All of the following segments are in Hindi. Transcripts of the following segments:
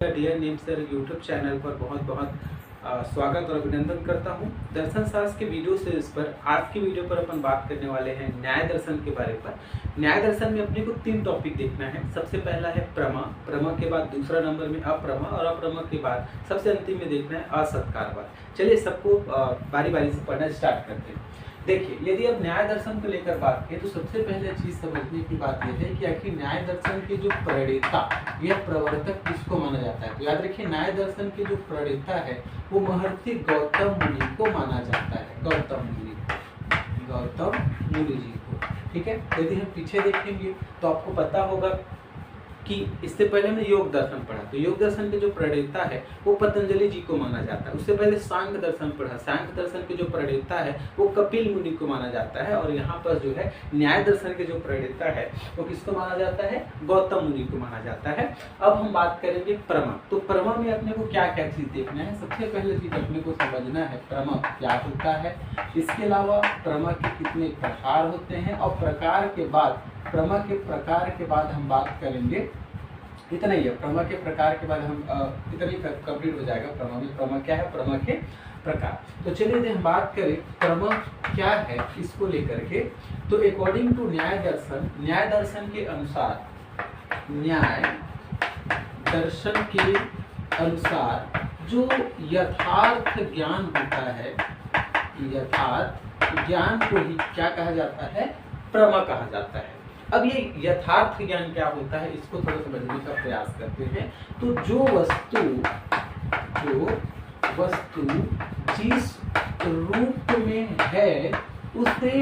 Dear name sir YouTube channel पर बहुत बहुत स्वागत और अभिनंदन करता हूं। दर्शन शास्त्र के वीडियो सीरीज पर आज की वीडियो पर अपन बात करने वाले हैं न्याय दर्शन के बारे पर। न्याय दर्शन में अपने को 3 टॉपिक देखना है। सबसे पहला है प्रमा, प्रमा के बाद दूसरा नंबर में अप्रमा और अप्रमा के बाद सबसे अंतिम में देखना है असत्कारवाद। चलिए सबको बारी बारी से पढ़ना स्टार्ट करते हैं। देखिए, यदि अब न्याय दर्शन को लेकर बात करें तो सबसे पहले चीज समझने की बात यह है कि आखिर न्याय दर्शन के जो प्रणेता या प्रवर्तक किसको माना जाता है। तो याद रखिए, न्याय दर्शन के जो प्रणेता है वो महर्षि गौतम मुनि को माना जाता है। गौतम मुनि जी को। ठीक है, यदि हम पीछे देखेंगे तो आपको पता होगा कि इससे पहले हमने योग दर्शन पढ़ा, तो योग दर्शन के जो प्रणेता है वो पतंजलि जी को माना जाता है। उससे पहले सांख्य दर्शन पढ़ा, सांख्य दर्शन के जो प्रणेता है वो कपिल मुनि को माना जाता है। और यहाँ पर जो है न्याय दर्शन के जो प्रणेता है वो किसको माना जाता है, गौतम मुनि को माना जाता है। अब हम बात करेंगे प्रमा। तो प्रमा में अपने को क्या क्या चीज देखना है। सबसे पहले चीज अपने को समझना है प्रमा क्या होता है, इसके अलावा प्रमा के कितने प्रकार होते हैं, और प्रकार के बाद प्रमा के प्रकार के बाद हम बात करेंगे। इतना ही है, प्रमा के प्रकार के बाद हम इतना ही कंप्लीट हो जाएगा। प्रमा में प्रमा क्या है, प्रमा के प्रकार। तो चलिए यदि हम बात करें प्रमा क्या है इसको लेकर के, तो अकॉर्डिंग टू न्याय दर्शन के अनुसार, न्याय दर्शन के अनुसार जो यथार्थ ज्ञान होता है, यथार्थ ज्ञान को ही क्या कहा जाता है, प्रमा कहा जाता है। अब ये यथार्थ ज्ञान क्या होता है इसको थोड़ा समझने का प्रयास करते हैं। तो जो वस्तु जिस रूप में है उसे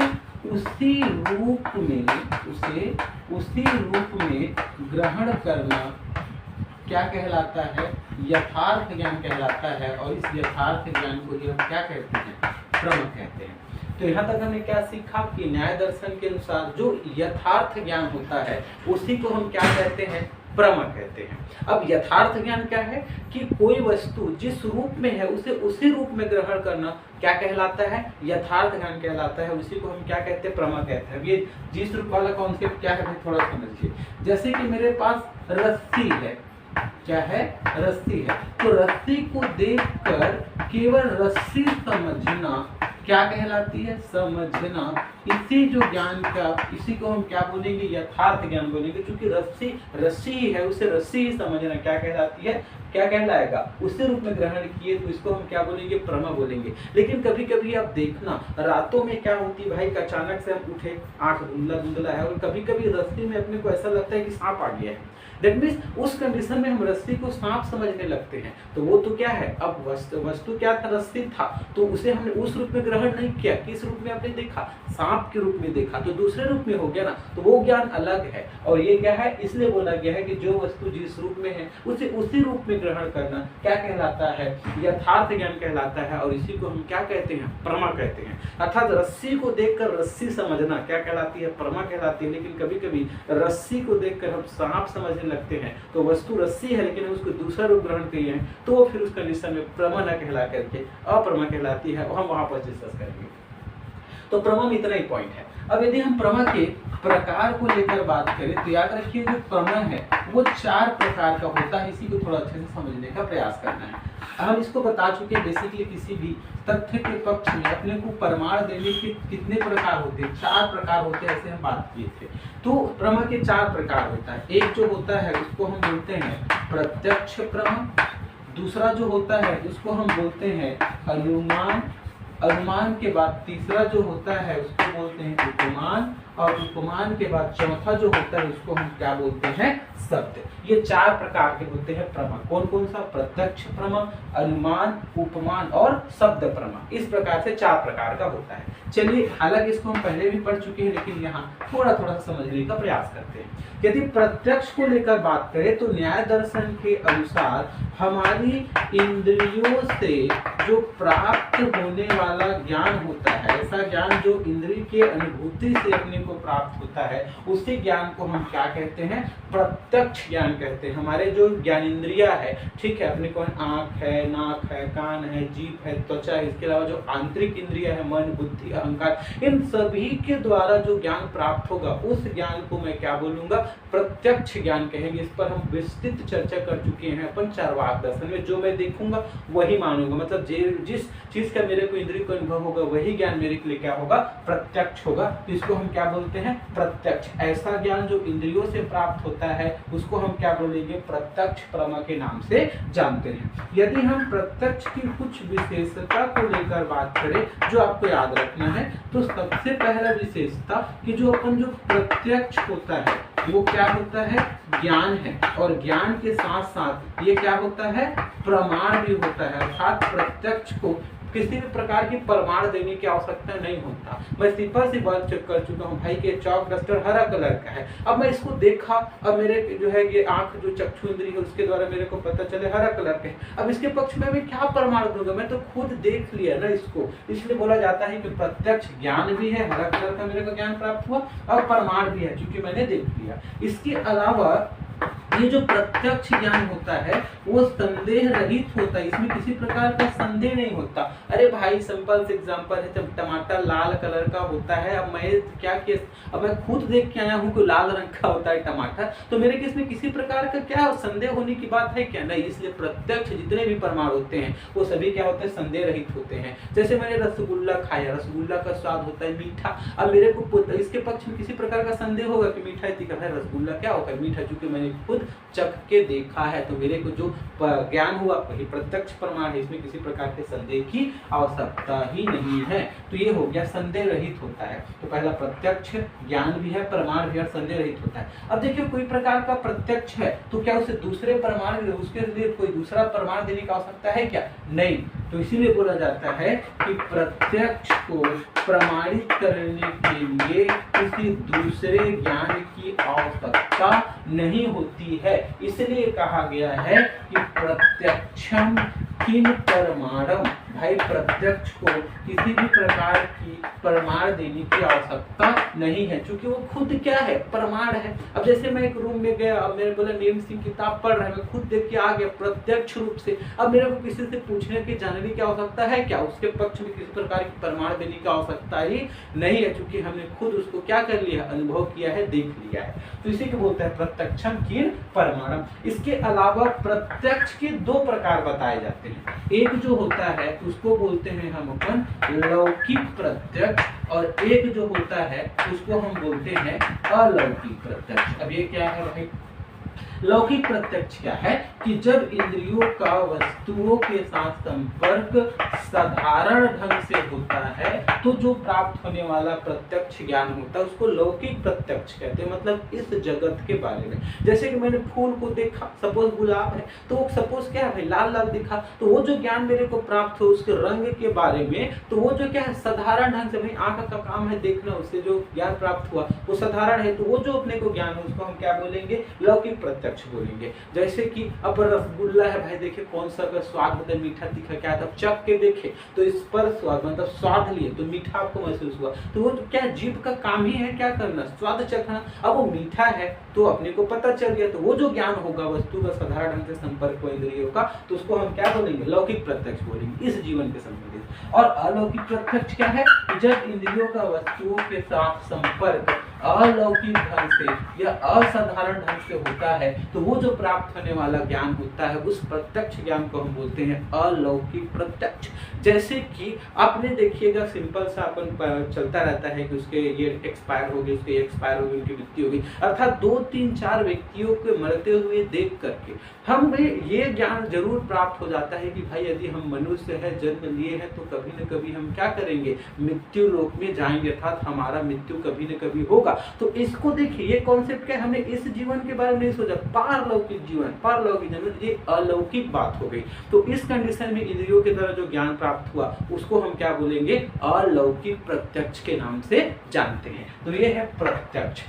उसी रूप में ग्रहण करना क्या कहलाता है, यथार्थ ज्ञान कहलाता है। और इस यथार्थ ज्ञान को ही हम क्या कहते हैं, प्रमा कहते हैं। तो यहाँ तक हमने क्या सीखा कि न्याय दर्शन के अनुसार जो यथार्थ ज्ञान होता है उसी को हम क्या कहते हैं, प्रमा कहते हैं। अब यथार्थ ज्ञान क्या है कि कोई वस्तु जिस रूप में है उसे उसी रूप में ग्रहण करना क्या कहलाता है, यथार्थ ज्ञान कहलाता है। उसी को हम क्या कहते हैं, प्रमा कहते हैं। अब ये जिस रूप वाला कॉन्सेप्ट क्या है भाई थोड़ा समझिए। जैसे कि मेरे पास रस्सी है, क्या है, रस्सी है। तो रस्सी को देखकर केवल रस्सी समझना क्या कहलाती है, समझना। इसी जो ज्ञान का, इसी को हम क्या बोलेंगे, यथार्थ ज्ञान बोलेंगे। क्योंकि रस्सी ही है, उसे रस्सी ही समझना क्या कहलाती है, क्या कहलाएगा, उसी रूप में ग्रहण किए तो इसको हम क्या बोलेंगे, प्रमा बोलेंगे। लेकिन कभी कभी आप देखना रातों में क्या होती है भाई, अचानक से हम उठे, आंख धुंधला है और कभी कभी रस्सी में अपने को ऐसा लगता है कि सांप आ गया है। दैट मीन्स उस कंडीशन में हम रस्सी को सांप समझने लगते हैं। तो वो तो क्या है, अब वस्तु क्या था, रस्सी था, तो उसे हमने उस रूप में ग्रहण नहीं किया। किस रूप में आपने देखा, सांप के रूप में देखा, तो दूसरे रूप में हो गया ना। तो वो ज्ञान अलग है और ये क्या है, इसलिए बोला गया है कि जो वस्तु जिस रूप में है उसे उसी रूप में ग्रहण करना क्या कहलाता है, यथार्थ ज्ञान कहलाता है। और इसी को हम क्या कहते हैं, प्रमा कहते हैं। अर्थात रस्सी को देखकर रस्सी समझना क्या कहलाती है, प्रमा कहलाती है। लेकिन कभी कभी रस्सी को देखकर हम सांप समझने लगते हैं, तो वस्तु रस्सी है लेकिन उसको दूसरा रूप ग्रहण किए हैं, तो वो फिर उस कंडीशन में प्रमा न कहला करके अप्रमा कहलाती है। हम वहां पर डिस्कस करेंगे। तो प्रमा में इतना ही पॉइंट है। अब यदि हम प्रमा के प्रकार को लेकर बात करें तो याद रखिए जो प्रमा है वो 4 प्रकार का होता है। इसी को थोड़ा अच्छे से समझने का प्रयास करना है। हम इसको बता चुके हैं, बेसिकली किसी भी तथ्य के पक्ष में अपने को प्रमाण देने के कितने प्रकार होते हैं, 4 प्रकार होते हैं, ऐसे हम बात किए थे। तो प्रमा के 4 प्रकार होता है। एक जो होता है उसको हम बोलते हैं प्रत्यक्ष प्रमा, दूसरा जो होता है उसको हम बोलते हैं अनुमान के बाद तीसरा जो होता है उसको बोलते हैं उपमान, और उपमान के बाद चौथा जो होता है उसको हम क्या बोलते हैं, शब्द। ये 4 प्रकार के होते हैं प्रमा। कौन कौन सा, प्रत्यक्ष प्रमा, अनुमान, उपमान और शब्द प्रमा। इस प्रकार से 4 प्रकार का होता है। चलिए, हालांकि इसको हम पहले भी पढ़ चुके हैं लेकिन यहाँ थोड़ा थोड़ा समझने का प्रयास करते हैं। यदि प्रत्यक्ष को लेकर बात करें तो न्याय दर्शन के अनुसार हमारी इंद्रियों से जो प्राप्त होने वाला ज्ञान होता है, ऐसा ज्ञान जो इंद्रिय के अनुभूति से अपने को प्राप्त होता है, उसी ज्ञान को हम क्या कहते हैं, प्रत्यक्ष प्रत्यक्ष ज्ञान कहते हैं। हमारे जो ज्ञानेंद्रिया है, ठीक है, अपने को आँख है, नाक है, कान है, जीभ है, त्वचा है, इसके अलावा जो आंतरिक इंद्रिया है, मन, बुद्धि, अहंकार, इन सभी के द्वारा जो ज्ञान प्राप्त होगा उस ज्ञान को मैं क्या बोलूंगा, प्रत्यक्ष ज्ञान कहेंगे। इस पर हम विस्तृत चर्चा कर चुके हैं अपन चार्वाक दर्शन में। जो मैं देखूंगा वही मानूंगा, मतलब जिस चीज का मेरे को इंद्रिय को अनुभव होगा वही ज्ञान मेरे के लिए क्या होगा, प्रत्यक्ष होगा। तो इसको हम क्या बोलते हैं, प्रत्यक्ष। ऐसा ज्ञान जो इंद्रियों से प्राप्त होता है उसको हम क्या बोलेंगे, प्रत्यक्ष प्रमा के नाम से जानते हैं। यदि हम प्रत्यक्ष की कुछ विशेषता को लेकर बात करें जो आपको याद रखना है, तो सबसे पहला विशेषता कि जो प्रत्यक्ष होता है वो क्या होता है, ज्ञान है, और ज्ञान के साथ साथ ये क्या होता है, प्रमाण भी होता है। अर्थात प्रत्यक्ष को किसी भी प्रकार की प्रमाण देने की आवश्यकता नहीं होता। मैं सिंपल सी बात चेक कर चुका हूँ, भाई के चौक डस्टर हरा कलर का है, अब मैं इसको देखा, अब मेरे जो है ये आंख जो चक्षु इंद्रिय है उसके द्वारा मेरे को पता चले हरा कलर का है। अब इसके पक्ष में मैं क्या प्रमाण दूंगा, मैं तो खुद देख लिया ना इसको। इसलिए बोला जाता है कि प्रत्यक्ष ज्ञान भी है, हरा कलर का मेरे को ज्ञान प्राप्त हुआ, और प्रमाण भी है क्योंकि मैंने देख लिया। इसके अलावा ये जो प्रत्यक्ष ज्ञान होता है वो संदेह रहित होता है, इसमें किसी प्रकार का संदेह नहीं होता। अरे भाई सिंपल से एग्जांपल है, जब टमाटर लाल कलर का होता है, अब मैं क्या केस, अब मैं खुद देख के आया हूँ कि लाल रंग का होता है टमाटर, तो मेरे केस में किसी प्रकार का क्या संदेह होने की बात है क्या, नहीं। इसलिए प्रत्यक्ष जितने भी प्रमाण होते हैं वो सभी क्या होते हैं, संदेह रहित होते हैं। जैसे मैंने रसगुल्ला खाया, रसगुल्ला का स्वाद होता है मीठा, अब मेरे को इसके पक्ष में किसी प्रकार का संदेह होगा कि मीठा तीखा है, रसगुल्ला क्या होगा, मीठा, चूंकि मैंने खुद चख के देखा है तो मेरे को जो ज्ञान हुआ वही प्रत्यक्ष प्रमाण है, इसमें किसी प्रकार के संदेह की आवश्यकता ही नहीं है। तो ये हो गया, संदेह रहित होता है। तो पहला प्रत्यक्ष ज्ञान भी है, प्रमाण भी है, संदेह रहित होता है। अब देखिए कोई प्रकार का प्रत्यक्ष है तो क्या उसे दूसरे प्रमाण, उसके लिए कोई दूसरा प्रमाण देने की आवश्यकता है क्या, नहीं। तो इसीलिए बोला जाता है कि प्रत्यक्ष को प्रमाणित करने के लिए किसी दूसरे ज्ञान की आवश्यकता नहीं होती है। इसलिए कहा गया है कि प्रत्यक्षम किन प्रमाणम, भाई प्रत्यक्ष को किसी भी प्रकार की प्रमाण देने की आवश्यकता नहीं है, क्योंकि वो खुद क्या है, प्रमाण है। अब जैसे मैं एक रूम में गया, अब मेरे बोला नेम सिंह किताब पढ़ रहा है, मैं खुद देख के आ गया प्रत्यक्ष रूप से, अब मेरे को किसी से पूछने की जानने की आवश्यकता है क्या, उसके पक्ष में किसी प्रकार की प्रमाण देने की आवश्यकता ही नहीं है, क्योंकि हमने खुद उसको क्या कर लिया, अनुभव किया है, देख लिया है। तो इसी को बोलते हैं प्रत्यक्षम किन प्रमाणम। इसके अलावा प्रत्यक्ष के दो प्रकार बताए जाते हैं, एक जो होता है उसको बोलते हैं हम अपन लौकिक प्रत्यक्ष, और एक जो होता है उसको हम बोलते हैं अलौकिक प्रत्यक्ष। अब ये क्या है भाई, लौकिक प्रत्यक्ष क्या है कि जब इंद्रियों का वस्तुओं के साथ संपर्क साधारण ढंग से होता है तो जो प्राप्त होने वाला प्रत्यक्ष ज्ञान होता है उसको लौकिक प्रत्यक्ष कहते हैं, मतलब इस जगत के बारे में। जैसे कि मैंने फूल को देखा, सपोज गुलाब है, तो वो सपोज क्या है भाई, लाल लाल दिखा, तो वो जो ज्ञान मेरे को प्राप्त हो उसके रंग के बारे में, तो वो जो क्या है साधारण ढंग से, भाई आंख का काम है देखना, उससे जो ज्ञान प्राप्त हुआ वो साधारण है, तो वो जो अपने को ज्ञान है उसको हम क्या बोलेंगे, लौकिक प्रत्यक्ष बोलेंगे। जैसे कि अब रसगुल्ला है, भाई देखिए कौन सा का स्वाद होता है, मीठा तीखा क्या है, चख के देखे तो इस पर स्वाद, मतलब स्वाद लिए तो मीठा आपको महसूस हुआ, तो वो क्या जीभ का काम ही है क्या करना, स्वाद चखना। अब वो मीठा है तो अपने को पता चल गया, तो वो जो ज्ञान होगा वस्तु का साधारण ढंग से संपर्क हुआ इंद्रियों का, तो उसको हम क्या बोलेंगे, लौकिक प्रत्यक्ष बोलेंगे, इस जीवन के संबंधित। और अलौकिक प्रत्यक्ष क्या है, जब इंद्रियों का वस्तुओं के साथ संपर्क अलौकिक ढंग से या असाधारण ढंग से होता है, तो वो जो प्राप्त होने वाला ज्ञान होता है उस प्रत्यक्ष ज्ञान को हम बोलते हैं अलौकिक प्रत्यक्ष। जैसे कि आपने देखिएगा सिंपल सा अपन चलता रहता है कि उसके ये एक्सपायर हो गए, उसके एक्सपायर हो गए, उनकी मृत्यु हो गई, अर्थात 2-3-4 व्यक्तियों के मरते हुए देख करके हमें ये ज्ञान जरूर प्राप्त हो जाता है कि भाई यदि हम मनुष्य है, जन्म लिए हैं, तो कभी न कभी हम क्या करेंगे, मृत्यु लोक में जाएंगे, अर्थात हमारा मृत्यु कभी न कभी होगा। तो इसको देखिए, ये कॉन्सेप्ट क्या, हमने इस जीवन के बारे में नहीं सोचा, पारलौकिक जीवन, पारलौकिक जीवन, ये अलौकिक बात हो गई। तो इस कंडीशन में इंद्रियों के द्वारा जो ज्ञान प्राप्त हुआ उसको हम क्या बोलेंगे, अलौकिक प्रत्यक्ष के नाम से जानते हैं। तो ये है प्रत्यक्ष।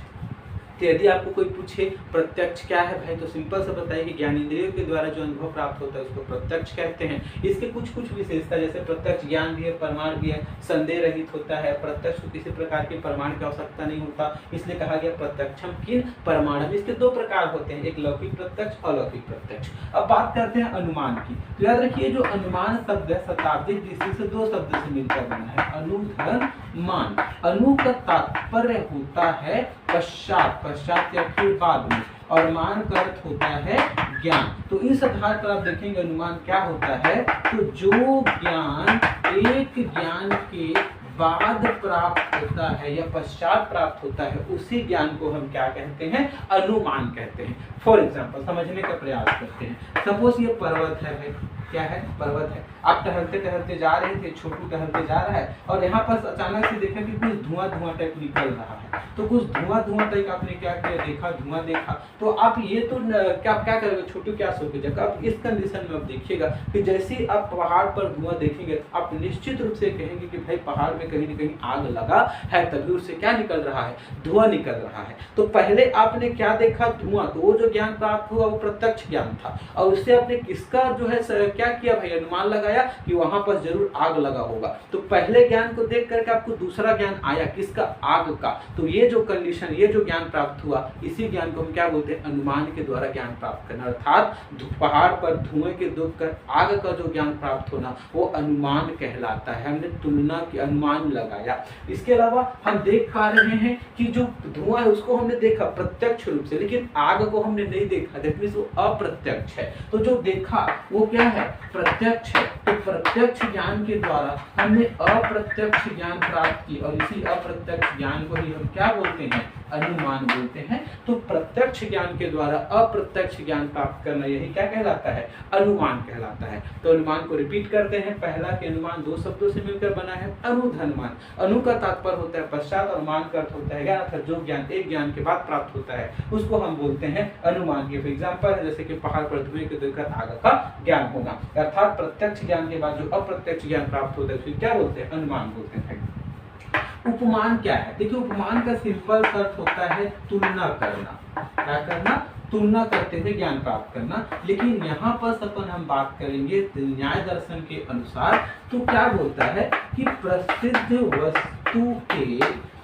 तो यदि आपको कोई पूछे प्रत्यक्ष क्या है भाई, तो सिंपल से बताइए कि ज्ञानेंद्रियों के द्वारा जो अनुभव प्राप्त होता है उसको प्रत्यक्ष कहते हैं। इसके कुछ कुछ विशेषता, जैसे प्रत्यक्ष ज्ञान भी है, प्रमाण भी है, संदेह रहित होता है, प्रत्यक्ष को किसी प्रकार के प्रमाण की आवश्यकता नहीं होता, इसलिए कहा गया प्रत्यक्षम किन प्रमाणम। इसके दो प्रकार होते हैं, एक लौकिक प्रत्यक्ष, अलौकिक प्रत्यक्ष। अब बात करते हैं अनुमान की। तो याद रखिए जो अनुमान शब्द है शताब्दिक दृष्टि से दो शब्द से मिलकर बना है, अनुधन मान। अनु का तात्पर्य होता है पश्चात, पश्चात या फिर बाद में, और मान का अर्थ होता है ज्ञान। तो इस आधार पर आप देखेंगे अनुमान क्या होता है, तो जो ज्ञान एक ज्ञान के बाद प्राप्त होता है या पश्चात प्राप्त होता है, उसी ज्ञान को हम क्या कहते हैं, अनुमान कहते हैं। फॉर एग्जाम्पल समझने का प्रयास करते हैं। सपोज ये पर्वत है भाई, क्या है, पर्वत है। आप टहलते टहलते जा रहे थे, छोटू टहलते जा रहा है और यहाँ पर अचानक से देखा कि कुछ धुआं धुआं टाइप निकल रहा है। तो कुछ धुआं धुआं टाइप आपने क्या किया, देखा, धुआं देखा, तो आप ये तो क्या करोगे, छोटू क्या सोचेगा। आप इस कंडीशन में आप देखिएगा कि जैसे ही आप पहाड़ पर धुआं देखेंगे, आप निश्चित रूप से कहेंगे कि भाई पहाड़ में कहीं न कहीं आग लगा है, तभी उससे क्या निकल रहा है, धुआं निकल रहा है। तो पहले आपने क्या देखा, धुआं, तो वो जो ज्ञान प्राप्त हुआ वो प्रत्यक्ष ज्ञान था, और उससे आपने किसका जो है क्या किया भाई, अनुमान लगाया कि वहां पर जरूर आग लगा होगा। तो पहले ज्ञान को देख करके आपको दूसरा ज्ञान आया, किसका, आग का। तो ये जो कंडीशन, ये जो ज्ञान प्राप्त हुआ, इसी ज्ञान को हम क्या बोलते हैं, अनुमान के द्वारा ज्ञान प्राप्त करना। अर्थात पहाड़ पर धुएं के दुख कर आग का जो ज्ञान प्राप्त होना, वो अनुमान कहलाता है। हमने तुलना की अनुमान लगाया। इसके अलावा हम देख पा रहे हैं कि जो धुआं है उसको हमने देखा प्रत्यक्ष रूप से, लेकिन आग को हमने नहीं देखा, दैट मींस वो अप्रत्यक्ष है। तो जो देखा वो क्या है, प्रत्यक्ष है। तो प्रत्यक्ष ज्ञान के द्वारा हमने अप्रत्यक्ष ज्ञान प्राप्त की, और इसी अप्रत्यक्ष ज्ञान को ही हम क्या बोलते हैं, अनुमान बोलते हैं। तो प्रत्यक्ष ज्ञान के द्वारा अप्रत्यक्ष ज्ञान प्राप्त करना, यही क्या कहलाता है, अनुमान कहलाता है। तो अनुमान को रिपीट करते हैं। पहला के अनुमान दो शब्दों से मिलकर बना है, अनुधनमान। अनु का तात्पर्य होता है पश्चात, और मान का अर्थ होता है ज्ञान, अर्थात जो ज्ञान एक ज्ञान के बाद प्राप्त होता है उसको हम बोलते हैं अनुमान। के एग्जाम्पल है जैसे कि पहाड़ पर धुएं के देखकर आग का ज्ञान होगा। अर्थात प्रत्यक्ष ज्ञान के बाद जो अप्रत्यक्ष ज्ञान प्राप्त होता है उसे क्या बोलते हैं, अनुमान बोलते हैं। उपमान क्या है, देखिए उपमान का सिंपल अर्थ होता है तुलना करना। क्या करना, तुलना करते हुए ज्ञान प्राप्त करना। लेकिन यहाँ पर अपन हम बात करेंगे न्याय दर्शन के अनुसार, तो क्या बोलता है कि प्रसिद्ध वस्तु के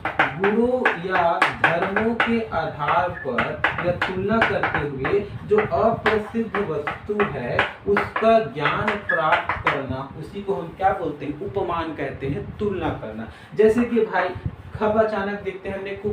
गुणों या धर्मों के आधार पर या तुलना करते हुए जो अप्रसिद्ध वस्तु है उसका ज्ञान प्राप्त करना, उसी को हम क्या बोलते हैं, उपमान कहते हैं, तुलना करना। जैसे कि भाई कब अचानक देखते हैं हमने को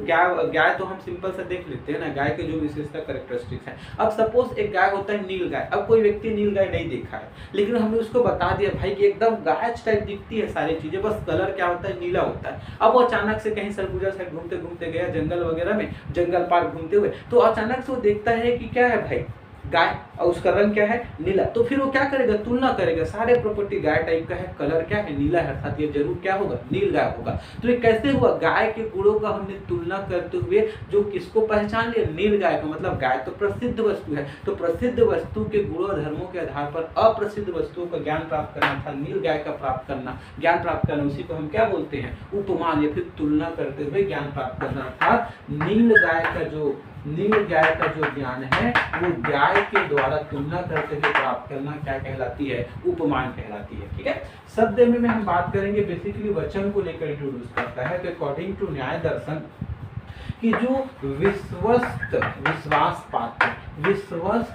गाय तो हम सिंपल से देख लेते हैं ना, गाय के जो विशेषता कैरेक्टरिस्टिक्स है। अब सपोज एक गाय होता है नील गाय। अब कोई व्यक्ति नील गाय नहीं देखा है, लेकिन हमने उसको बता दिया भाई कि एकदम गाय टाइप दिखती है सारी चीजें, बस कलर क्या होता है, नीला होता है। अब वो अचानक से कहीं सरगुजा साइड घूमते घूमते गया जंगल वगैरह में, जंगल पार घूमते हुए, तो अचानक से वो देखता है कि क्या है भाई, गाय, और उसका रंग क्या है, नीला। तो फिर वो क्या करेगा, तुलना करेगा, सारे प्रॉपर्टी गाय टाइप का है, कलर क्या है, नीला है, अर्थात ये जरूर क्या होगा, नील गाय होगा। तो ये कैसे हुआ, गाय के गुणों का हमने तुलना करते हुए जो किसको पहचान लिया, नील गाय को। मतलब गाय तो प्रसिद्ध वस्तु है, तो प्रसिद्ध वस्तु के गुणों धर्मों के आधार पर अप्रसिद्ध वस्तुओं का ज्ञान प्राप्त करना था, नील गाय का प्राप्त करना, ज्ञान प्राप्त करना, उसी को हम क्या बोलते हैं, उपमान, या फिर तुलना करते हुए ज्ञान प्राप्त करना। अर्थात नील गाय का जो ज्ञान है वो गाय के द्वारा तुलना करते हुए प्राप्त करना क्या कहलाती है, उपमान कहलाती है। ठीक है, शब्द में हम बात करेंगे बेसिकली वचन को लेकर इंट्रोड्यूस करता है। तो अकॉर्डिंग टू न्याय दर्शन कि जो विश्वस्त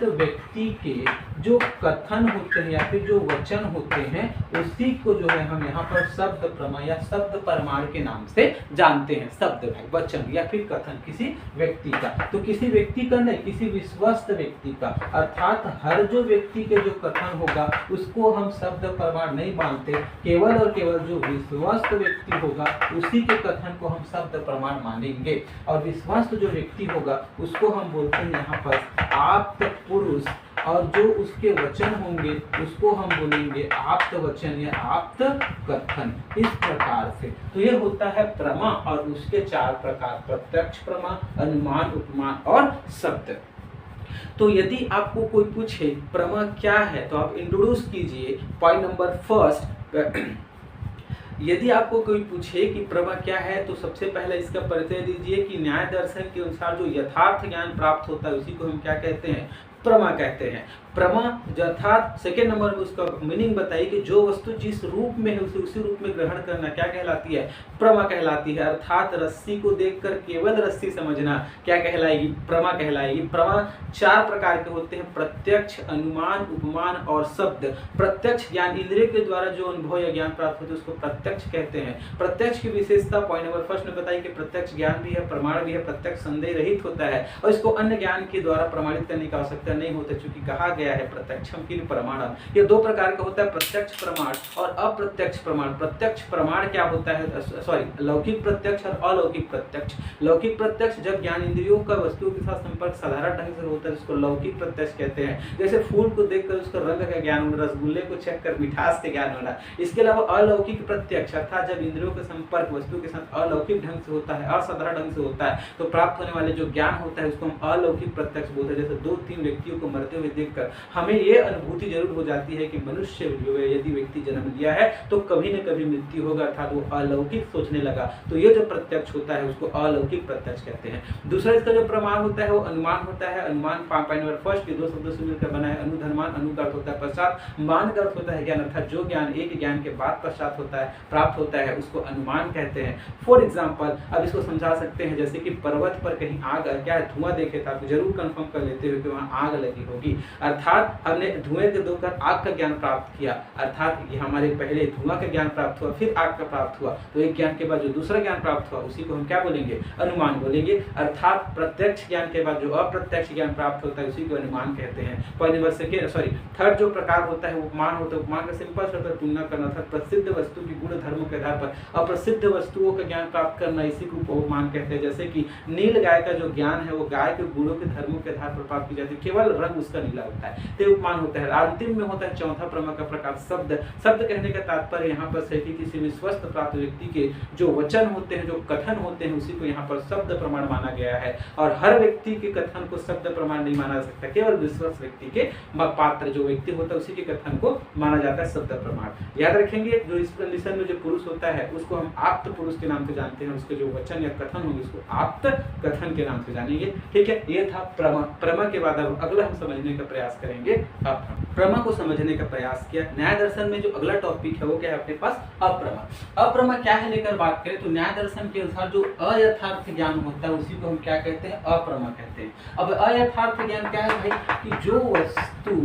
व्यक्ति के जो कथन होते हैं या फिर जो वचन होते हैं, उसी को जो है हम यहाँ पर शब्द प्रमाण या शब्द प्रमाण के नाम से जानते हैं। शब्द भाई वचन या फिर कथन किसी व्यक्ति का, तो किसी व्यक्ति का नहीं, किसी विश्वस्त व्यक्ति का। अर्थात हर जो व्यक्ति के जो कथन होगा उसको हम शब्द प्रमाण नहीं मानते, केवल और केवल जो विश्वस्त व्यक्ति होगा उसी के कथन को हम शब्द प्रमाण मानेंगे। और विश्वस्त जो व्यक्ति होगा उसको हम बोलते हैं यहाँ पर आप्त पुरुष, और जो उसके वचन होंगे उसको हम बोलेंगे आप्त वचन या आप्त कथन। इस प्रकार से तो ये होता है प्रमा, और उसके चार प्रकार, प्रत्यक्ष प्रमा, अनुमान, उपमान और शब्द। तो यदि आपको कोई पूछे प्रमा क्या है, तो आप इंट्रोड्यूस कीजिए पॉइंट नंबर फर्स्ट, यदि आपको कोई पूछे कि प्रमा क्या है, तो सबसे पहले इसका परिचय दीजिए कि न्याय दर्शन के अनुसार जो यथार्थ ज्ञान प्राप्त होता है उसी को हम क्या कहते हैं, प्रमा कहते हैं। प्रमा अर्थात सेकेंड नंबर में उसका मीनिंग बताइए कि जो वस्तु जिस रूप में है उसे उसी रूप में ग्रहण करना क्या कहलाती है, प्रमा कहलाती है। अर्थात रस्सी को देखकर केवल रस्सी समझना क्या कहलाएगी, प्रमा कहलाएगी। प्रमा 4 प्रकार के होते हैं, प्रत्यक्ष, अनुमान, उपमान और शब्द। प्रत्यक्ष ज्ञान इंद्रिय के द्वारा जो अनुभव या ज्ञान प्राप्त होता है उसको प्रत्यक्ष कहते हैं। प्रत्यक्ष की विशेषता पॉइंट नंबर फर्स्ट में बताई कि प्रत्यक्ष ज्ञान भी है, प्रमाण भी है, प्रत्यक्ष संदेह रहित होता है और इसको अन्य ज्ञान के द्वारा प्रमाणित करने की आवश्यकता नहीं होता, चूंकि कहा गया है प्रत्यक्षम की प्रमाणम। ये 2 प्रकार का होता है, प्रत्यक्ष प्रमाण और अप्रत्यक्ष प्रमाण। प्रत्यक्ष प्रमाण क्या होता है, सॉरी लौकिक प्रत्यक्ष और अलौकिक प्रत्यक्ष। लौकिक प्रत्यक्ष जब ज्ञान इंद्रियों का वस्तु के साथ संपर्क साधारण ढंग से होता है जिसको लौकिक प्रत्यक्ष कहते हैं। जैसे फूल को देखकर उसका रंग का ज्ञान होना, रसगुल्ले को चेक कर मिठास के ज्ञान होना। इसके अलावा अलौकिक प्रत्यक्ष अर्थात जब इंद्रियों का संपर्क वस्तु के साथ अलौकिक ढंग से होता है, असाधारण ढंग से होता है, तो प्राप्त होने वाले जो ज्ञान होता है उसको हम अलौकिक प्रत्यक्ष बोलते हैं। जैसे 2-3 व्यक्तियों को मरते हुए देखकर हमें ये अनुभूति जरूर हो जाती है कि मनुष्य जो है यदि व्यक्ति जन्म लिया है तो कभी न कभी मृत्यु होगा, अर्थात वो अलौकिक सोचने लगा। तो ये जो प्रत्यक्ष होता है उसको अलौकिक प्रत्यक्ष कहते हैं। दूसरा इसका जो प्रमाण होता है वो अनुमान होता है। अनुमान पॉइंट नंबर फर्स्ट के 2 शब्दों से मिलकर बना है। अनुधर्मान, अनु का अर्थ होता है पश्चात, मान का अर्थ होता है ज्ञान, अर्थात जो ज्ञान एक ज्ञान के बाद पश्चात होता है, प्राप्त होता है, उसको अनुमान कहते हैं। फॉर एग्जाम्पल अब इसको समझा सकते हैं, जैसे कि पर्वत पर कहीं आग क्या है, धुआं देखे था, तो जरूर कंफर्म कर लेते हो कि वहाँ आग लगी होगी, अर्थात हमने धुएं को देखकर आग का ज्ञान प्राप्त किया, अर्थात ये हमारे पहले धुआं का ज्ञान प्राप्त हुआ फिर आग का प्राप्त हुआ, तो एक ज्ञान के बाद जो दूसरा ज्ञान प्राप्त हुआ उसी को हम क्या बोलेंगे, अनुमान बोलेंगे। अर्थात प्रत्यक्ष ज्ञान के बाद जो अप्रत्यक्ष ज्ञान प्राप्त होता है उसी को अनुमान कहते हैं। Point number second sorry third जो प्रकार होता है वो उपमान होता है। उपमान का सिंपल सा होता है तुलना करना, अर्थात प्रसिद्ध वस्तु की गुण धर्मों के आधार पर अप्रसिद्ध वस्तुओं का ज्ञान प्राप्त करना, इसी को उपमान कहते हैं। जैसे कि नील गाय का जो ज्ञान है वो गाय के गुणों के धर्मों के आधार पर प्राप्त की जाती है, केवल रंग उसका नीला होता है, तो उपमान होता है। अंतिम में होता है चौथा प्रमा का प्रकार शब्द। शब्द कहने का तात्पर्य यहाँ पर है कि किसी विश्वस्त प्राप्त व्यक्ति के जो वचन होते हैं, जो कथन होते हैं, उसी को यहाँ पर शब्द प्रमाण माना गया है। और हर व्यक्ति के कथन को शब्द प्रमाण नहीं माना जा सकता, केवल विश्वस्त व्यक्ति के पात्र जो व्यक्ति होता है उसी के कथन को माना जाता है शब्द प्रमाण। याद रखेंगे जो इस कंडीशन में जो पुरुष होता है उसको हम आप्त पुरुष के नाम से जानते हैं, उसके जो वचन या कथन होंगे उसको आप्त कथन के नाम से जानेंगे। ठीक है, ये था प्रमा। प्रमा के बाद अब अगला हम समझने का प्रयास करेंगे अप्रमा। प्रमा को समझने का प्रयास किया। न्याय दर्शन में जो अगला टॉपिक है वो क्या है अपने पास, अप्रमा। अप्रमा क्या है लेकर बात करें तो न्याय दर्शन के अनुसार जो अयथार्थ ज्ञान होता है उसी को हम क्या कहते हैं, अप्रमा कहते हैं। अब अयथार्थ ज्ञान क्या है भाई, कि जो वस्तु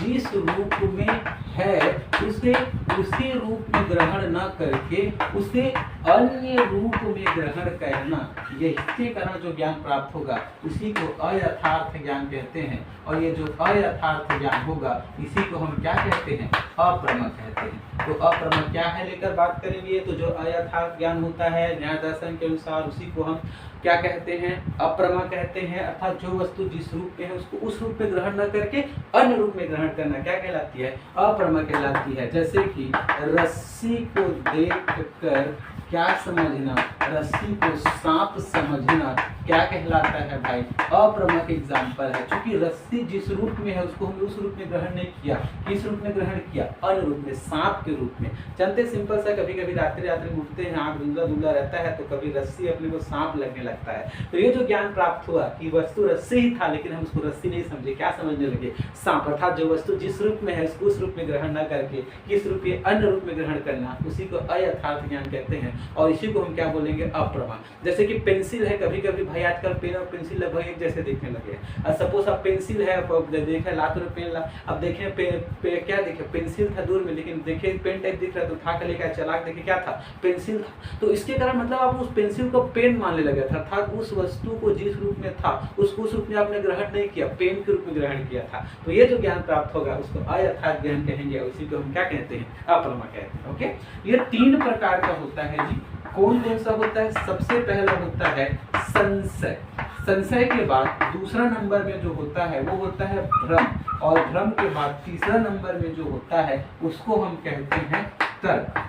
जिस रूप में है उसे उसी रूप में ग्रहण न करके उसे अन्य रूप में ग्रहण करना, यही कारण जो ज्ञान प्राप्त होगा उसी को अयथार्थ ज्ञान कहते हैं। और ये जो अयथार्थ ज्ञान होगा इसी को हम क्या कहते हैं, अप्रमा कहते हैं। तो अप्रमा क्या है लेकर बात करेंगे, तो जो अयथार्थ ज्ञान होता है न्याय दर्शन के अनुसार उसी को हम क्या कहते हैं, अप्रमा कहते हैं। अर्थात जो वस्तु जिस रूप में है उसको उस रूप में ग्रहण न करके अन्य रूप में ग्रहण करना क्या कहलाती है, अप्रमा कहलाती है। जैसे कि रस्सी को देखकर क्या समझना, रस्सी को सांप समझना क्या कहलाता है भाई, अप्रमा के एग्जाम्पल है। क्योंकि रस्सी जिस रूप में है उसको हमने उस रूप में ग्रहण नहीं किया, किस रूप में ग्रहण किया, अन्य रूप में, सांप के रूप में। जानते सिंपल सा, कभी कभी रात्रि रात्रि उठते हैं, आँख धुंधला धुंधला रहता है तो कभी रस्सी अपने को सांप लगने लगता है। तो ये जो ज्ञान प्राप्त हुआ कि वस्तु रस्सी ही था लेकिन हम उसको रस्सी नहीं समझे, क्या समझने लगे, सांप। अर्थात जो वस्तु जिस रूप में है उसको उस रूप में ग्रहण न करके किस रूप में, अन्य रूप में ग्रहण करना, उसी को अयथार्थ ज्ञान कहते हैं। और इसी को हम क्या बोलेंगे, अप्रमा। जैसे कि पेंसिल है, कभी कभी भाई आजकल पेन और पेंसिल लगभग एक जैसे दिखने लगे हैं। सपोज अब पेंसिल है, देखे लात में पेन ला, अब देखें क्या देखे, पेंसिल था दूर में लेकिन देखे पेन टाइप दिख रहा है तो उठा कर लेकर चला देखे क्या था, पेंसिल था। तो इसके कारण मतलब आप उस पेंसिल को पेन मानने लगे था, अर्थात उस वस्तु को जिस रूप में था उसको उस रूप में आपने ग्रहण नहीं किया, पेन के रूप में ग्रहण किया था। तो ये जो ज्ञान प्राप्त होगा उसको अयथार्थ ज्ञान कहेंगे, उसी को हम क्या कहते हैं, अप्रमा कहते हैं। ओके, ये 3 प्रकार का होता है जी। कौन कौन सा होता है, सबसे पहला होता है संशय। संशय के बाद दूसरा नंबर में जो होता है वो होता है भ्रम, और भ्रम के बाद तीसरा नंबर में जो होता है उसको हम कहते हैं तर्क।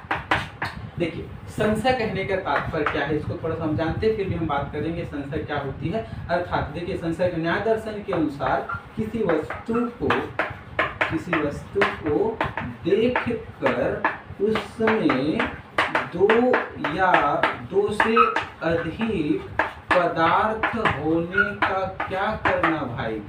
देखिए संशय कहने का तात्पर्य क्या है, इसको थोड़ा सा हम जानते हैं फिर भी हम बात करेंगे संशय क्या होती है। अर्थात देखिए संशय न्याय दर्शन के अनुसार किसी वस्तु को देखकर उसमें दो या दो से अधिक पदार्थ होने का क्या करना भाई,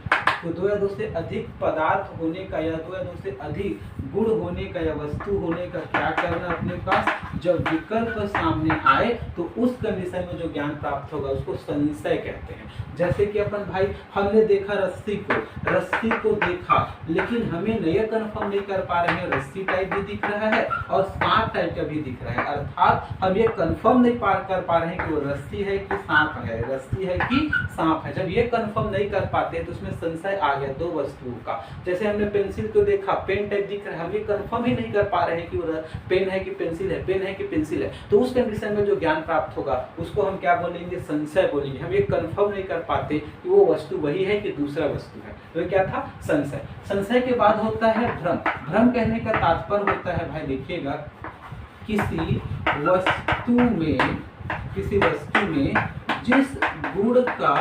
तो दो या दो से अधिक पदार्थ होने का या दो या दो से अधिक गुण होने का या वस्तु होने का क्या करना अपने पास, जब विकल्प सामने आए तो उस कंडीशन में जो ज्ञान प्राप्त होगा उसको संशय कहते हैं। जैसे कि अपन भाई हमने देखा रस्सी को देखा, लेकिन हमें यह कंफर्म नहीं कर पा रहे हैं रस्सी टाइप भी दिख रहा है और सांप टाइप का भी दिख रहा है, अर्थात हम ये कंफर्म नहीं कर पा रहे हैं कि वो रस्सी है कि सांप है, रस्सी है कि सांप है। जब ये कंफर्म नहीं कर पाते हैं तो उसमें संशय आ गया दो वस्तुओं का। जैसे हमने पेंसिल को देखा, पेन टाइप दिख रहा है, हम ये कंफर्म ही नहीं कर पा रहे हैं कि वो पेन है कि पेंसिल है, पेन है कि पेंसिल है, तो उस कंडीशन में जो ज्ञान प्राप्त होगा उसको हम क्या बोलेंगे, संशय बोलेंगे। हम ये कंफर्म नहीं कर पाते कि वो वस्तु वही है कि दूसरा वस्तु है, तो क्या था, संशय। संशय के बाद होता है भ्रम। भ्रम कहने का तात्पर्य होता है भाई देखिएगा, किसी वस्तु में जिस गुण का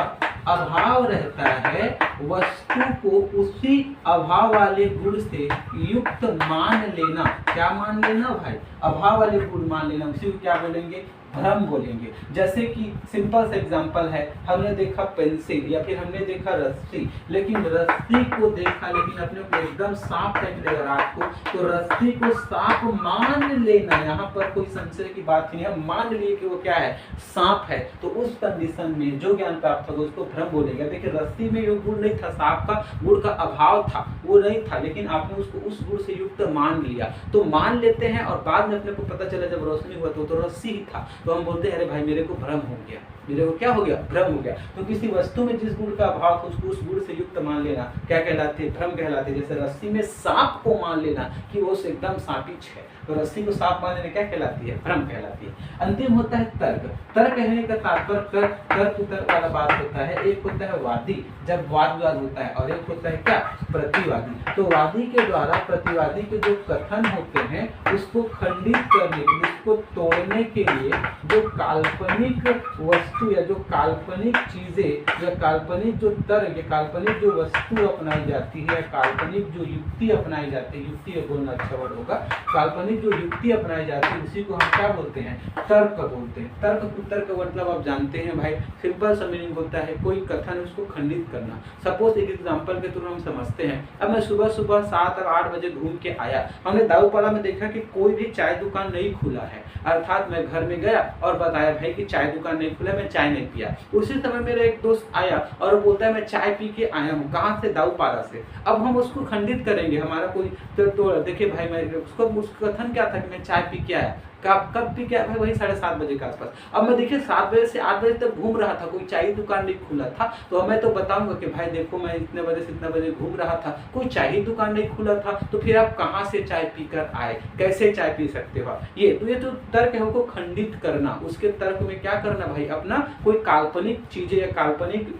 अभाव रहता है वस्तु को उसी अभाव वाले गुण से युक्त मान लेना। क्या मान लेना भाई, अभाव वाले गुण मान लेना, उसी को क्या बोलेंगे, भ्रम बोलेंगे। जैसे कि सिंपल सा एग्जांपल है, हमने देखा पेंसिल या फिर हमने देखा रस्सी, लेकिन रस्सी को देखा लेकिन अपने को एकदम सांप टाइप लगा रात को, तो रस्सी को सांप मान लेना, यहाँ पर कोई संशय की बात नहीं है, मान लिए कि वो क्या है, सांप है, तो उस कंडीशन में जो ज्ञान प्राप्त होगा उसको भ्रम बोलेगा। देखिए रस्सी में जो गुण नहीं था, सांप का गुण का अभाव था, वो नहीं था, लेकिन आपने उसको उस गुण से युक्त मान लिया, तो मान लेते हैं और बाद में अपने को पता चला जब रोशनी हुआ तो रस्सी ही था, तो हम बोलते हैं अरे भाई मेरे को भ्रम हो गया, मेरे को क्या हो गया, भ्रम हो गया। तो किसी वस्तु में जिस गुण का अभाव था उसको उस गुण से युक्त मान लेना क्या कहलाते हैं, भ्रम कहलाते हैं। जैसे रस्सी में सांप को मान लेना कि वो एकदम सांपिच है, तो रस्सी को सांप मान लेना क्या कहलाती है, भ्रम कहलाती है। अंतिम होता है तर्क। तर्क कहने का तात्पर्य तर्क उत्तर वाला बात होता है। एक होता है वादी, जब वाद विवाद होता है, और एक होता है क्या, प्रतिवादी। तो वादी के द्वारा प्रतिवादी के जो कथन होते हैं उसको खंडित करने के लिए, उसको तोड़ने के लिए जो काल्पनिक वस्तु या जो काल्पनिक चीजें या काल्पनिक जो तर्क या काल्पनिक जो वस्तु अपनाई जाती है, काल्पनिक जो युक्ति अपनाई जाती है, युक्ति बोलना अच्छा वर्ड होगा, काल्पनिक जो युक्ति अपनाई जाती है उसी को हम क्या बोलते हैं, तर्क बोलते हैं। तर्क का मतलब आप जानते हैं भाई, सिंपल सा मीनिंग होता है कोई कथन उसको खंडित करना। सपोज एक एग्जांपल के थ्रू हम समझते हैं, अब मैं सुबह 7 और 8 बजे घूम के आया, हमने दाऊपाड़ा में देखा कि कोई भी चाय दुकान नहीं खुला है, अर्थात मैं घर में गया और बताया भाई कि चाय दुकान नहीं खुला, मैं चाय नहीं पिया। उसी समय मेरा एक दोस्त आया और बोलता है मैं चाय पी के आया हूँ, कहाँ से, दाऊपाड़ा से। अब हम उसको खंडित करेंगे, हमारा कोई तो देखिए भाई मैं उसको, उसका कथन क्या था कि मैं चाय पी के आया, कब पी के आया भाई, वही 7:30 बजे के आसपास। अब मैं देखिए 7 बजे से 8 बजे तक घूम रहा था, कोई चाय दुकान नहीं खुला था, तो मैं तो बताऊंगा कि भाई देखो मैं इतने बजे से इतना बजे घूम रहा था, कोई चाय दुकान नहीं खुला था, तो फिर आप कहाँ से चाय पीकर आए, कैसे चाय पी सकते हो। ये तो तर्क है, उनको खंडित करना। उसके तर्क में क्या करना भाई, अपना कोई काल्पनिक चीजें या काल्पनिक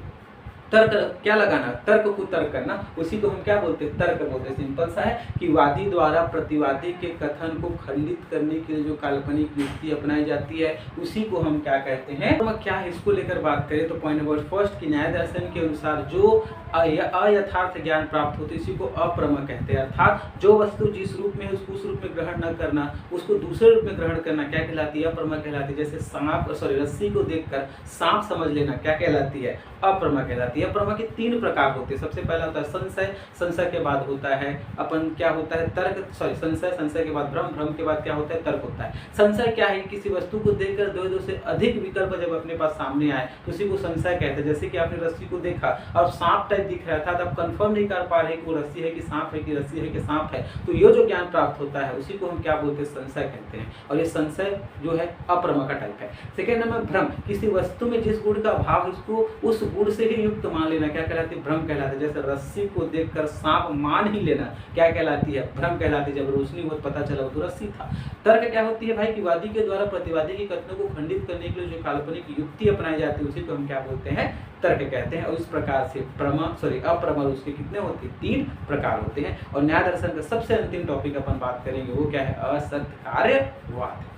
तर्क क्या लगाना, तर्क को तर्क करना, उसी को हम क्या बोलते हैं, तर्क बोलते हैं। सिंपल सा है कि वादी द्वारा प्रतिवादी के कथन को खंडित करने के लिए जो काल्पनिक युक्ति अपनाई जाती है उसी को हम क्या कहते हैं। तो क्या है, इसको लेकर बात करें तो पॉइंट नंबर फर्स्ट की न्याय दर्शन के अनुसार जो अयथार्थ ज्ञान प्राप्त होते इसी को अप्रमा कहते हैं, अर्थात जो वस्तु जिस रूप में है उसको उस रूप में ग्रहण न करना, उसको दूसरे रूप में ग्रहण करना क्या कहलाती है, अप्रमा कहलाती है। जैसे रस्सी को देखकर सांप समझ लेना क्या कहलाती है, अप्रमा कहलाती है। अप्रमा के 3 प्रकार होते हैं। सबसे पहला होता है संशय, संशय के बाद होता है अपन क्या होता है तर्क, संशय के बाद भ्रम के बाद क्या होता है, तर्क होता है। संशय क्या है, किसी वस्तु को देखकर दो से अधिक विकल्प जब अपने पास सामने आए तो उसी को संशय कहते हैं। जैसे कि आपने रस्सी को देखा और सांप टाइप दिख रहा था, तब कंफर्म नहीं कर पा रहे कि वो रस्सी है कि सांप है, कि रस्सी है कि सांप है, तो ये जो ज्ञान प्राप्त होता है उसी को हम क्या बोलते हैं, संशय कहते हैं। और ये संशय जो है अप्रमा का टाइप है। सेकेंड नंबर भ्रम, किसी वस्तु में जिस गुण का अभाव उसको उस गुण से ही युक्त मान लेना क्या कहलाती है, भ्रम कहलाती है। जैसे रस्सी को देखकर सांप मान ही लेना क्या कहलाती है, भ्रम कहलाती है। जब रोशनी हो पता चला वो तो रस्सी था। तर्क क्या होती है भाई, कि वादी के द्वारा प्रतिवादी के कथनों को खंडित करने के लिए जो काल्पनिक युक्ति अपनाई जाती है उसी को हम क्या बोलते हैं, तर्क कहते हैं। और इस प्रकार से अप्रमा उसके कितने होते हैं, 3 प्रकार होते हैं। और न्याय दर्शन का सबसे अंतिम टॉपिक अपन बात करेंगे वो क्या है, असत्य कार्यवाद।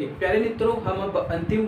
देखिए प्यारे मित्रों, हम अब अंतिम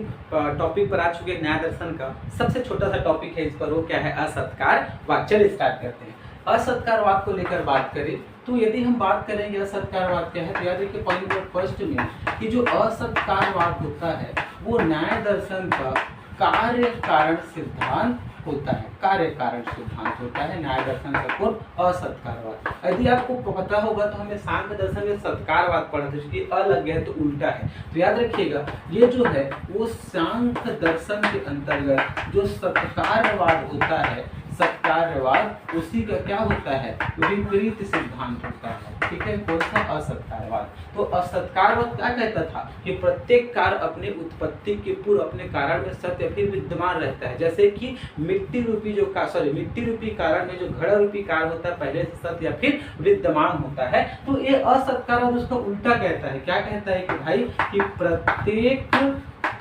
टॉपिक पर आ चुके हैं न्याय दर्शन का। सबसे छोटा सा टॉपिक है इस पर, वो क्या है? असत्कारवाद। चलिए स्टार्ट करते हैं। असत्कारवाद को लेकर बात करें तो यदि हम बात करेंगे असत्कारवाद क्या है, तो याद रखिए पॉइंट नंबर फर्स्ट में कि जो असत्कारवाद होता है वो न्याय दर्शन का कार्य कारण सिद्धांत होता है। कार्य कारण सिद्धांत होता है न्याय दर्शन का कौन? असत्कारवाद। यदि आपको पता होगा तो हमें सांख्य दर्शन में सत्कारवाद पढ़ा था, क्योंकि अलग है तो उल्टा है। तो याद रखिएगा ये जो है वो सांख्य दर्शन के अंतर्गत जो सत्कारवाद होता है, सत्कारवाद उसी का क्या होता है? विपरीत सिद्धांत होता है। ठीक है, कौन सा? असत्कारवाद। तो असत्कारवाद क्या कहता था कि प्रत्येक कार्य अपने उत्पत्ति के पूर्व अपने कारण में सत्य फिर विद्यमान रहता है। जैसे कि मिट्टी रूपी कारण में जो घड़ा रूपी कार्य होता है पहले से सत्य या फिर विद्यमान होता है। तो ये असत्कारवाद उसका उल्टा कहता है। क्या कहता है कि भाई कि प्रत्येक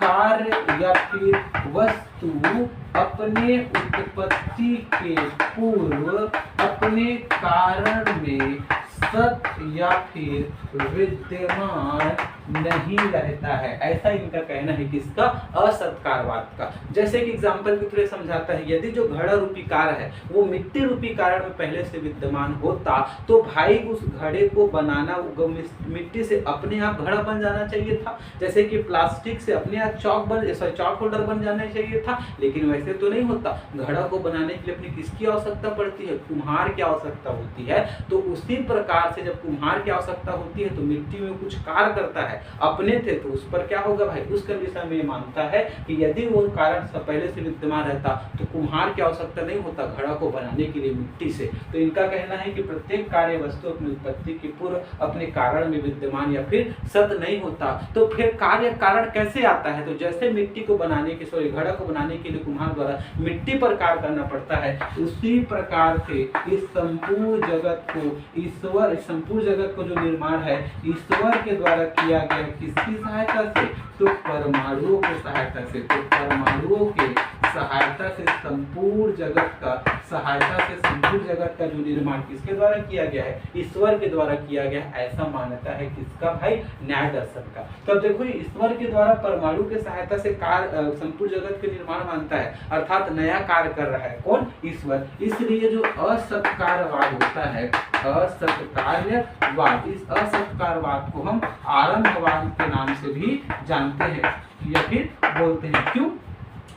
कार्य या फिर वस्तु अपने उत्पत्ति के पूर्व अपने कारण में सत्य या फिर विद्यमान नहीं रहता है। ऐसा इनका कहना है किसका? असत्कारवाद का। जैसे कि एग्जांपल के थ्रू समझाता है, यदि जो घड़ा रूपी कार्य है वो मिट्टी रूपी कारण में पहले से विद्यमान होता तो भाई उस घड़े को बनाना मिट्टी से अपने आप घड़ा बन जाना चाहिए था। जैसे कि प्लास्टिक से अपने आप चॉक होल्डर बन जाना चाहिए था, लेकिन वैसे तो नहीं होता। घड़ा को बनाने के लिए अपनी किसकी आवश्यकता पड़ती है? कुम्हार की आवश्यकता होती है। तो उसी प्रकार से जब कुम्हार की आवश्यकता होती है तो मिट्टी में कुछ कार्य करता है, अपने थे तो उस पर क्या होगा भाई? उस कंडीशन में ये मानता है कि यदि वो कारण पहले से विद्यमान रहता तो कुम्हार की आवश्यकता नहीं होता घड़ा को बनाने के लिए मिट्टी से। तो इनका कहना है कि प्रत्येक कार्य वस्तु अपनी उत्पत्ति के पूर्व अपने कारण में विद्यमान या फिर सत्य नहीं होता। तो फिर कार्य कारण कैसे आता है? तो जैसे मिट्टी को बनाने के घड़ा को बनाने के लिए कुम्हार द्वारा मिट्टी पर कार्य करना पड़ता है, उसी प्रकार से इस संपूर्ण जगत को जो निर्माण है ईश्वर के द्वारा किया गया। किसकी सहायता से? तो परमाणुओं की सहायता से। तो परमाणुओं के सहायता से संपूर्ण जगत का जो निर्माण किसके द्वारा किया गया है? ईश्वर के द्वारा किया गया है। ऐसा मान्यता है किसका भाई? न्याय दर्शन का। तो देखो ईश्वर के द्वारा परमाणु के सहायता से संपूर्ण जगत के निर्माण मानता है, अर्थात नया कार्य कर रहा है कौन? ईश्वर। इसलिए जो असत्कारवाद होता है, असत्कार्यवाद, इस असत्कारवाद को हम आरंभवाद के नाम से भी जानते हैं या फिर बोलते हैं। क्यों?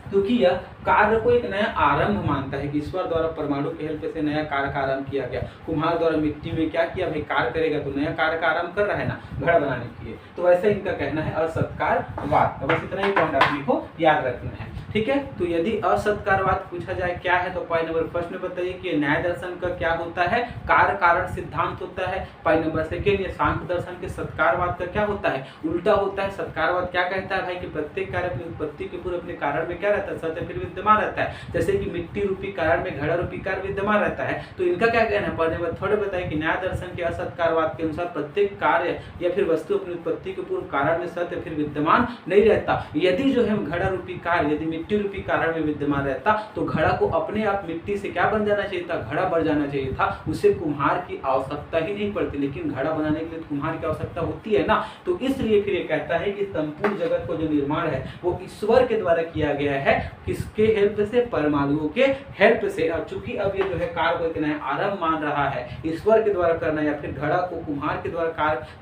क्योंकि यह कार्य को एक नया आरंभ मानता है कि ईश्वर द्वारा परमाणु के हेल्प से नया कार्य का आरंभ किया गया। कुम्हार द्वारा मिट्टी में क्या किया भाई? कार्य करेगा तो नया कार्य का आरंभ कर रहा है ना, घड़ा बनाने के लिए। तो वैसे इनका कहना है असत्कारवाद। तो बस इतना ही पॉइंट आपने को याद रखना है। ठीक है, तो यदि असत्कारवाद पूछा जाए क्या है तो पॉइंट नंबर फर्स्ट में बताइए कि न्याय दर्शन का क्या होता है? कार्य कारण सिद्धांत होता है। पॉइंट नंबर सेकेंड, ये सांख्य दर्शन के सत्कारवाद का क्या होता है? उल्टा होता है। सत्कारवाद क्या कहता है भाई कि प्रत्येक कार्य अपनी उत्पत्ति के पूर्व अपने कारण में क्या रहता है? सत्य फिर विद्यमान रहता है। जैसे कि मिट्टी रूपी कारण में घड़ा रूपी कार्य विद्यमान रहता है। तो इनका क्या कहना है? पॉइंट नंबर थर्ड बताइए कि न्याय दर्शन के असत्कारवाद के अनुसार प्रत्येक कार्य या फिर वस्तु अपनी उत्पत्ति के पूर्व कारण में सत्य फिर विद्यमान नहीं रहता। यदि जो है घड़ा रूपी कार्य यदि मिट्टी रूपी कारण में विद्यमान रहता तो घड़ा को अपने आप मिट्टी से क्या बन जाना चाहिए था? घड़ा बन जाना चाहिए था। उसे कुम्हार की आवश्यकता ही नहीं पड़ती, लेकिन घड़ा बनाने के लिए कुम्हार की आवश्यकता होती है ना। तो इसलिए फिर ये कहता है कि संपूर्ण जगत को जो निर्माण है वो ईश्वर के द्वारा किया गया है। किसके हेल्प से? परमाणुओं के हेल्प से। और चूंकि अब ये जो है कार्य को एक नया आरंभ मान रहा है, ईश्वर के द्वारा करना या फिर घड़ा को कुम्हार के द्वारा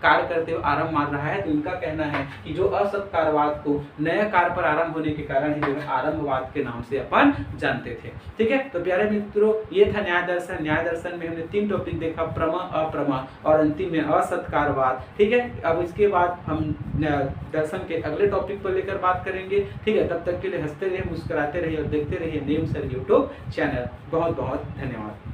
कार्य करते हुए आरंभ मान रहा है, तो इनका कहना है कि जो असत्कारवाद को नया कार्य पर आरंभ होने के कारण ही जो है आरंभवाद के नाम से अपन जानते थे। ठीक है, तो प्यारे मित्रों ये था न्याय दर्शन। न्याय दर्शन में हमने 3 टॉपिक देखा, प्रमा, अप्रमा और अंतिम में असत्कारवाद। ठीक है, अब इसके बाद हम दर्शन के अगले टॉपिक पर लेकर बात करेंगे। ठीक है, तब तक के लिए हंसते रहिए, मुस्कुराते रहिए और देखते रहिए नेम सर यूट्यूब चैनल। बहुत बहुत धन्यवाद।